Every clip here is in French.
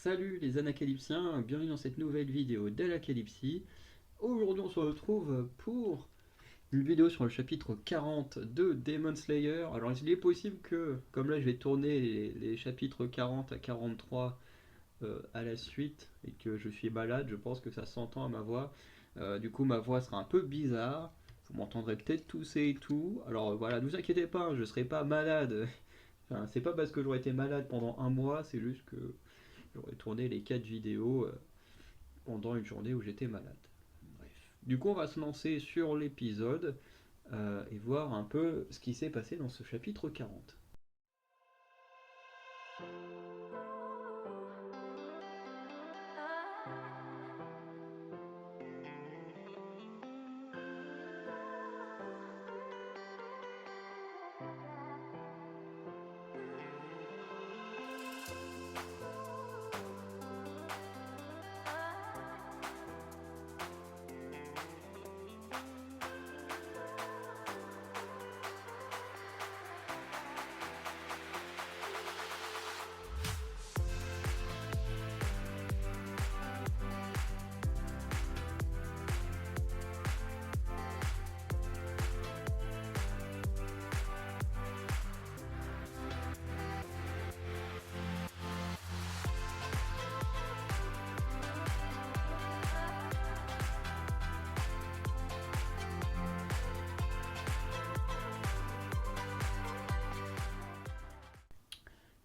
Salut les anacalypsiens, bienvenue dans cette nouvelle vidéo d'Anacalypsie. Aujourd'hui on se retrouve pour une vidéo sur le chapitre 40 de Demon Slayer. Alors il est possible que, comme là je vais tourner les chapitres 40 à 43 à la suite et que je suis malade, je pense que ça s'entend à ma voix. Du coup ma voix sera un peu bizarre, vous m'entendrez peut-être tousser et tout. Alors voilà, ne vous inquiétez pas, je ne serai pas malade. Enfin, c'est pas parce que j'aurais été malade pendant un mois, c'est juste que j'aurais tourné les 4 vidéos pendant une journée où j'étais malade. Bref. Du coup, on va se lancer sur l'épisode et voir un peu ce qui s'est passé dans ce chapitre 40.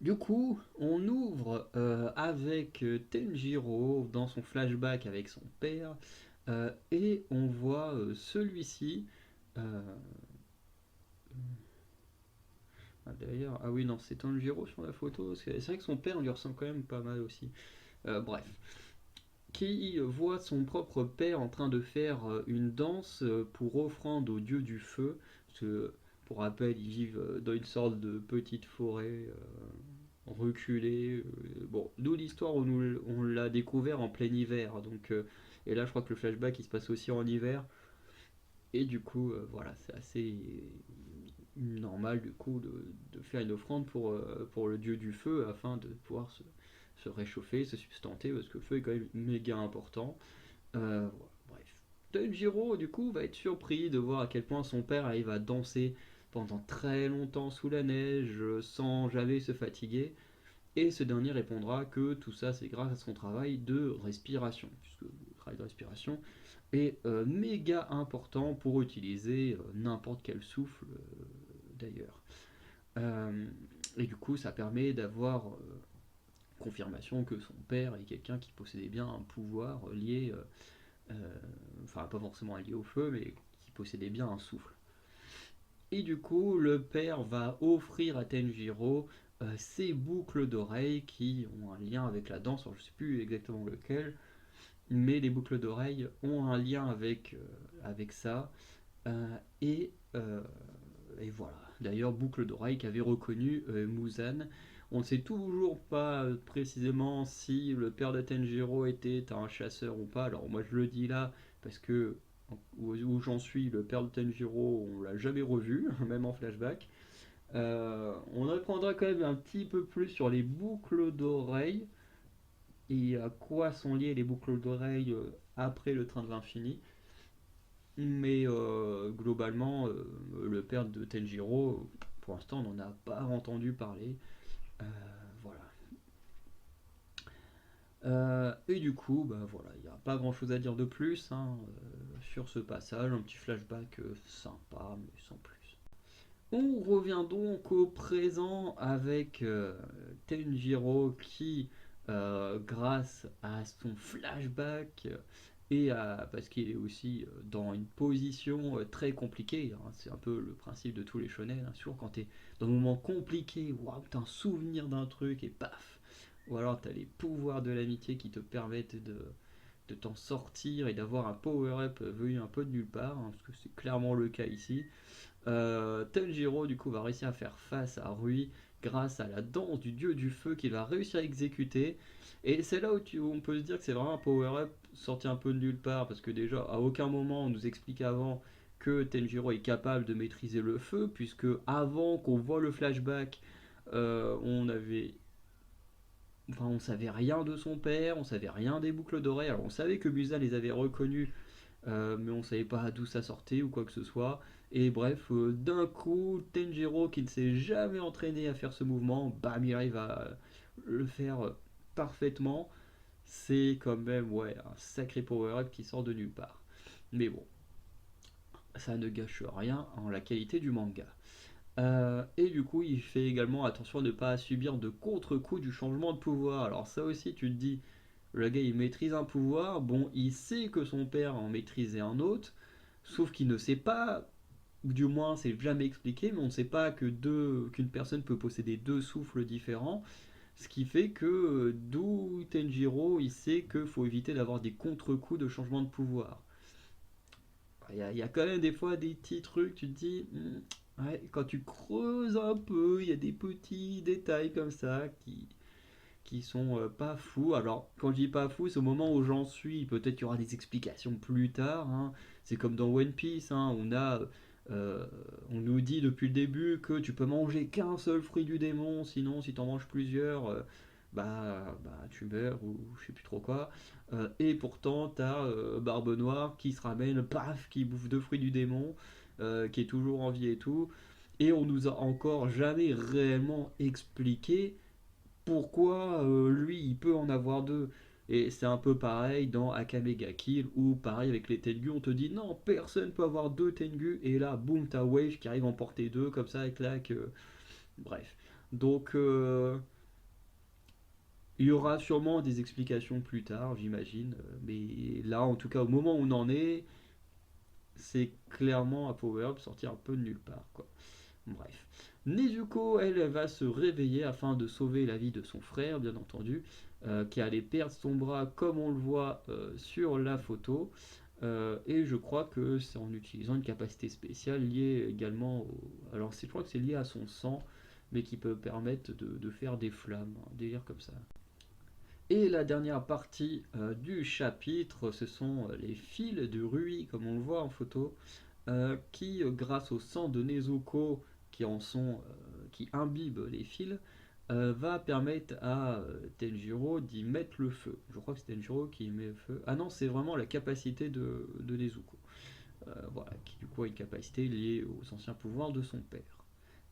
Du coup, on ouvre avec Tenjiro dans son flashback avec son père et on voit celui-ci. euh, D'ailleurs, ah oui, non, c'est Tanjiro sur la photo. C'est vrai que son père, on lui ressemble quand même pas mal aussi. Bref, qui voit son propre père en train de faire une danse pour offrande au dieu du feu. Parce que, pour rappel, ils vivent dans une sorte de petite forêt reculée. Bon, d'où l'histoire, on l'a découvert en plein hiver. Donc, et là, je crois que le flashback il se passe aussi en hiver. Et du coup, voilà, c'est assez normal du coup de faire une offrande pour le dieu du feu afin de pouvoir se réchauffer, se substanter, parce que le feu est quand même méga important. Voilà, bref. Tanjiro, du coup, va être surpris de voir à quel point son père arrive à danser pendant très longtemps sous la neige, sans jamais se fatiguer. Et ce dernier répondra que tout ça, c'est grâce à son travail de respiration, puisque le travail de respiration est méga important pour utiliser n'importe quel souffle d'ailleurs. Euh, et du coup, ça permet d'avoir confirmation que son père est quelqu'un qui possédait bien un pouvoir lié, enfin pas forcément lié au feu, mais qui possédait bien un souffle. Et du coup, le père va offrir à Tenjiro ses boucles d'oreilles qui ont un lien avec la danse, alors je ne sais plus exactement lequel, mais les boucles d'oreilles ont un lien avec ça. Euh, et, euh, et voilà. D'ailleurs, boucle d'oreille qu'avait reconnu Muzan. On ne sait toujours pas précisément si le père de Tenjiro était un chasseur ou pas. Alors moi je le dis là parce que où j'en suis, le père de Tenjiro, on l'a jamais revu, même en flashback. On apprendra quand même un petit peu plus sur les boucles d'oreilles et à quoi sont liées les boucles d'oreilles après le train de l'infini. Mais globalement, le père de Tenjiro, pour l'instant, on n'en a pas entendu parler. Euh, voilà. Et du coup, bah voilà, il n'y a pas grand chose à dire de plus hein, sur ce passage. Un petit flashback sympa, mais sans plus. On revient donc au présent avec Tenjiro qui, grâce à son flashback parce qu'il est aussi dans une position très compliquée, hein, c'est un peu le principe de tous les shonen, hein, surtout quand tu es dans un moment compliqué, waouh, t'as un souvenir d'un truc et paf, ou alors t'as les pouvoirs de l'amitié qui te permettent de t'en sortir et d'avoir un power-up venu un peu de nulle part, hein, parce que c'est clairement le cas ici. Tanjiro du coup va réussir à faire face à Rui grâce à la danse du dieu du feu qu'il va réussir à exécuter. Et c'est là où on peut se dire que c'est vraiment un power-up sorti un peu de nulle part, parce que déjà à aucun moment on nous explique avant que Tanjiro est capable de maîtriser le feu, puisque avant qu'on voit le flashback, on avait enfin, on savait rien de son père, on savait rien des boucles d'oreilles. Alors on savait que Musa les avait reconnus, mais on savait pas d'où ça sortait ou quoi que ce soit. Et bref, d'un coup, Tenjiro, qui ne s'est jamais entraîné à faire ce mouvement, bam, il arrive à le faire parfaitement. C'est quand même, ouais, un sacré power-up qui sort de nulle part. Mais bon, ça ne gâche rien en la qualité du manga. Et du coup, il fait également attention à ne pas subir de contre-coup du changement de pouvoir. Alors ça aussi, tu te dis, le gars, il maîtrise un pouvoir, bon, il sait que son père en maîtrisait un autre, sauf qu'il ne sait pas, ou du moins c'est jamais expliqué, mais on ne sait pas qu'une personne peut posséder deux souffles différents, ce qui fait que d'où Tenjiro, il sait qu'il faut éviter d'avoir des contre-coups de changement de pouvoir. Il y a quand même des fois des petits trucs, tu te dis, ouais, quand tu creuses un peu, il y a des petits détails comme ça qui sont pas fous. Alors, quand je dis pas fou, c'est au moment où j'en suis. Peut-être qu'il y aura des explications plus tard, hein. C'est comme dans One Piece, hein. Euh, on nous dit depuis le début que tu peux manger qu'un seul fruit du démon, sinon si t'en manges plusieurs, tu meurs ou je sais plus trop quoi. Et pourtant, t'as Barbe Noire qui se ramène, paf, qui bouffe deux fruits du démon, qui est toujours en vie et tout. Et on nous a encore jamais réellement expliqué pourquoi lui il peut en avoir deux. Et c'est un peu pareil dans Akame ga Kill, ou pareil avec les Tengu, on te dit non, personne peut avoir deux Tengu, et là, boum, t'as Wave qui arrive à en porter deux, comme ça, et clac. Bref. Donc, il y aura sûrement des explications plus tard, j'imagine, mais là, en tout cas, au moment où on en est, c'est clairement un power-up sorti un peu de nulle part, quoi. Bref. Nezuko, elle, va se réveiller afin de sauver la vie de son frère, bien entendu, qui allait perdre son bras comme on le voit sur la photo. Et je crois que c'est en utilisant une capacité spéciale liée également Alors je crois que c'est lié à son sang, mais qui peut permettre de faire des flammes, un délire comme ça. Et la dernière partie du chapitre, ce sont les fils de Rui, comme on le voit en photo, qui, grâce au sang de Nezuko, qui imbibe les fils, va permettre à Tenjiro d'y mettre le feu. Je crois que c'est Tenjiro qui y met le feu. Ah non, c'est vraiment la capacité de Nezuko. Voilà, qui du coup a une capacité liée aux anciens pouvoirs de son père.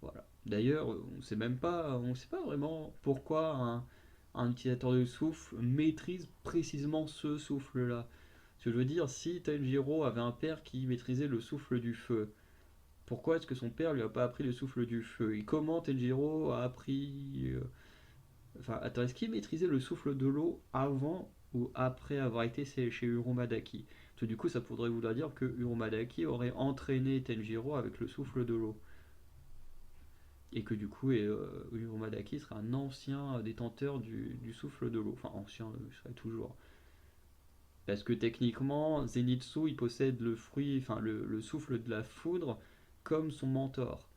Voilà. D'ailleurs, on sait pas vraiment pourquoi un utilisateur de souffle maîtrise précisément ce souffle-là. Ce que je veux dire, si Tanjiro avait un père qui maîtrisait le souffle du feu, pourquoi est-ce que son père lui a pas appris le souffle du feu? Et comment Tanjiro a appris... Enfin, attends, est-ce qu'il maîtrisait le souffle de l'eau avant ou après avoir été chez Uromadaki? Parce que du coup, ça pourrait vouloir dire que Uromadaki aurait entraîné Tanjiro avec le souffle de l'eau. Et que du coup, Uromadaki serait un ancien détenteur du souffle de l'eau. Enfin, ancien, il serait toujours. Parce que techniquement, Zenitsu, il possède le fruit, enfin le souffle de la foudre comme son mentor.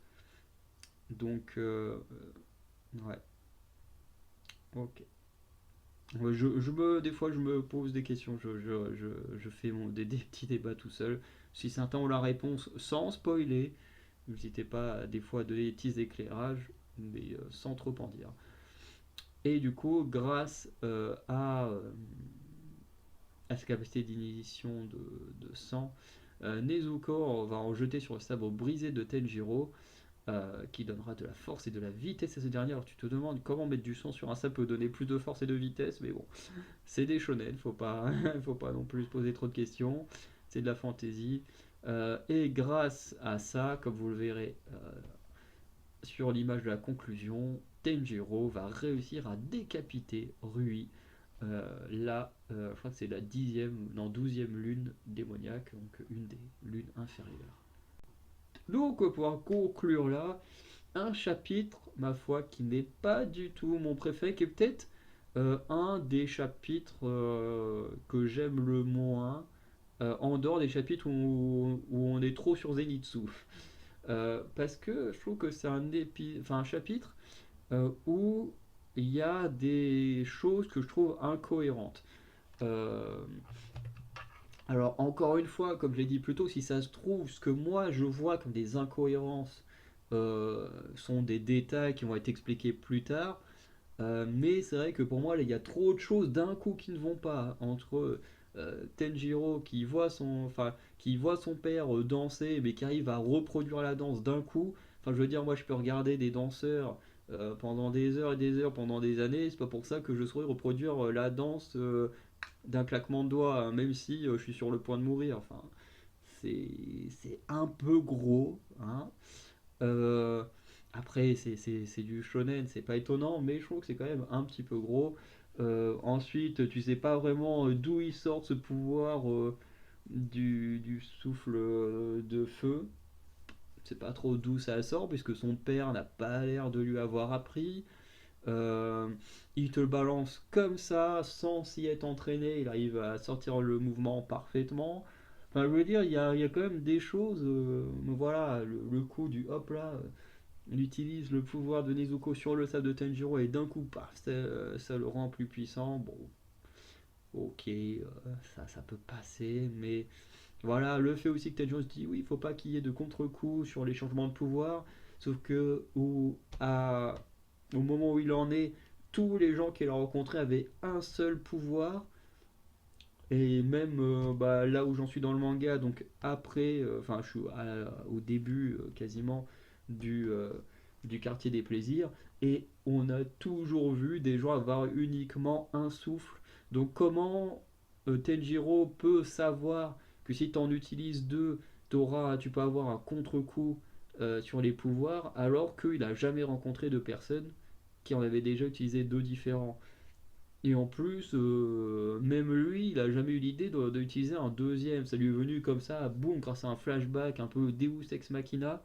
Donc, ouais, ok. Ouais, des fois, je me pose des questions, je fais des petits débats tout seul. Si certains ont la réponse sans spoiler, n'hésitez pas des fois à donner des petits éclairages, mais sans trop en dire. Et du coup, grâce à sa capacité d'inhibition de sang, Nezuko va en jeter sur le sabre brisé de Tenjiro, qui donnera de la force et de la vitesse à ce dernier. Alors tu te demandes comment mettre du sang sur un sabre peut donner plus de force et de vitesse, mais bon, c'est des shonen, faut pas, faut pas non plus se poser trop de questions, c'est de la fantaisie. Et grâce à ça, comme vous le verrez sur l'image de la conclusion, Tenjiro va réussir à décapiter Rui. Je crois que c'est la 10e, non 12e lune démoniaque, donc une des lunes inférieures. Donc, pour conclure là, un chapitre, ma foi, qui n'est pas du tout mon préféré, qui est peut-être un des chapitres que j'aime le moins, en dehors des chapitres où on est trop sur Zenitsu. Parce que je trouve que c'est un chapitre où il y a des choses que je trouve incohérentes. Euh, alors encore une fois, comme je l'ai dit plus tôt, si ça se trouve, ce que moi je vois comme des incohérences sont des détails qui vont être expliqués plus tard. Mais c'est vrai que pour moi, là, il y a trop de choses d'un coup qui ne vont pas entre Tenjiro qui voit son père danser, mais qui arrive à reproduire la danse d'un coup. Enfin, je veux dire, moi, je peux regarder des danseurs pendant des heures et des heures, pendant des années. C'est pas pour ça que je saurais reproduire la danse d'un claquement de doigts, hein, même si je suis sur le point de mourir. Enfin, c'est c'est un peu gros, hein. Euh, Après, c'est du shonen, c'est pas étonnant, mais je trouve que c'est quand même un petit peu gros. Ensuite, tu sais pas vraiment d'où il sort ce pouvoir du souffle de feu. C'est pas trop d'où ça sort, puisque son père n'a pas l'air de lui avoir appris. Euh, il te le balance comme ça, sans s'y être entraîné, il arrive à sortir le mouvement parfaitement. Enfin, je veux dire, il y a quand même des choses. Voilà, le coup du hop là, il utilise le pouvoir de Nezuko sur le sable de Tanjiro et d'un coup, paf, ça le rend plus puissant. Bon, ok, ça peut passer, mais voilà, le fait aussi que Tanjiro se dit oui, il faut pas qu'il y ait de contre-coup sur les changements de pouvoir, sauf que au moment où il en est, tous les gens qu'il a rencontrés avaient un seul pouvoir, et même bah, là où j'en suis dans le manga, donc après, enfin je suis au début quasiment du, euh, du quartier des plaisirs, et on a toujours vu des gens avoir uniquement un souffle. Donc comment Tenjiro peut savoir que si tu en utilises deux, tu peux avoir un contre-coup sur les pouvoirs, alors qu'il n'a jamais rencontré de personne qui en avait déjà utilisé deux différents. Et en plus, même lui, il a jamais eu l'idée d'utiliser un deuxième. Ça lui est venu comme ça, boum, grâce à un flashback un peu Deus Ex Machina.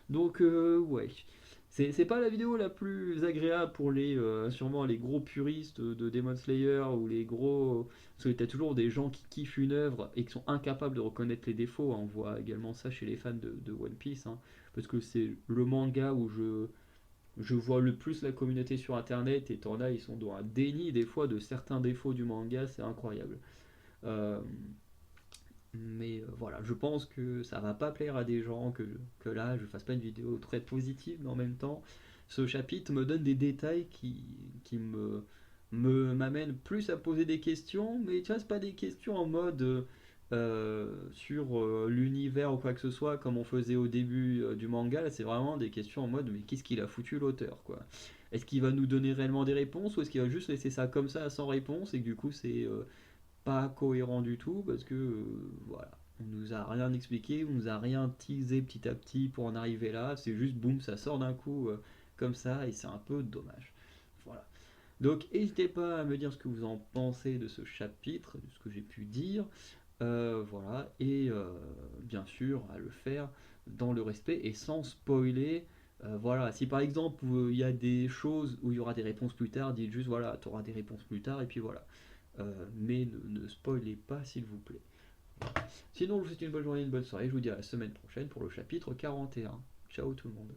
Donc, ouais. C'est pas la vidéo la plus agréable pour sûrement les gros puristes de Demon Slayer ou les gros. Parce que t'as toujours des gens qui kiffent une œuvre et qui sont incapables de reconnaître les défauts, hein. On voit également ça chez les fans de One Piece, hein. Parce que c'est le manga où je vois le plus la communauté sur internet et t'en as, ils sont dans un déni des fois de certains défauts du manga, c'est incroyable. Euh, mais voilà, je pense que ça va pas plaire à des gens, que là je fasse pas une vidéo très positive, mais en même temps, ce chapitre me donne des détails qui m'amènent plus à poser des questions, mais tu vois, c'est pas des questions en mode sur l'univers ou quoi que ce soit, comme on faisait au début du manga. Là, c'est vraiment des questions en mode mais qu'est-ce qu'il a foutu l'auteur, quoi. Est-ce qu'il va nous donner réellement des réponses ou est-ce qu'il va juste laisser ça comme ça sans réponse et que du coup c'est pas cohérent du tout parce que voilà, on nous a rien expliqué, on nous a rien teasé petit à petit pour en arriver là, c'est juste boum, ça sort d'un coup comme ça et c'est un peu dommage. Voilà. Donc n'hésitez pas à me dire ce que vous en pensez de ce chapitre, de ce que j'ai pu dire. Voilà, et bien sûr à le faire dans le respect et sans spoiler. Voilà, si par exemple il y a des choses où il y aura des réponses plus tard, dites juste voilà, tu auras des réponses plus tard et puis voilà. Mais ne spoilez pas s'il vous plaît. Sinon, je vous souhaite une bonne journée, une bonne soirée. Je vous dis à la semaine prochaine pour le chapitre 41. Ciao tout le monde.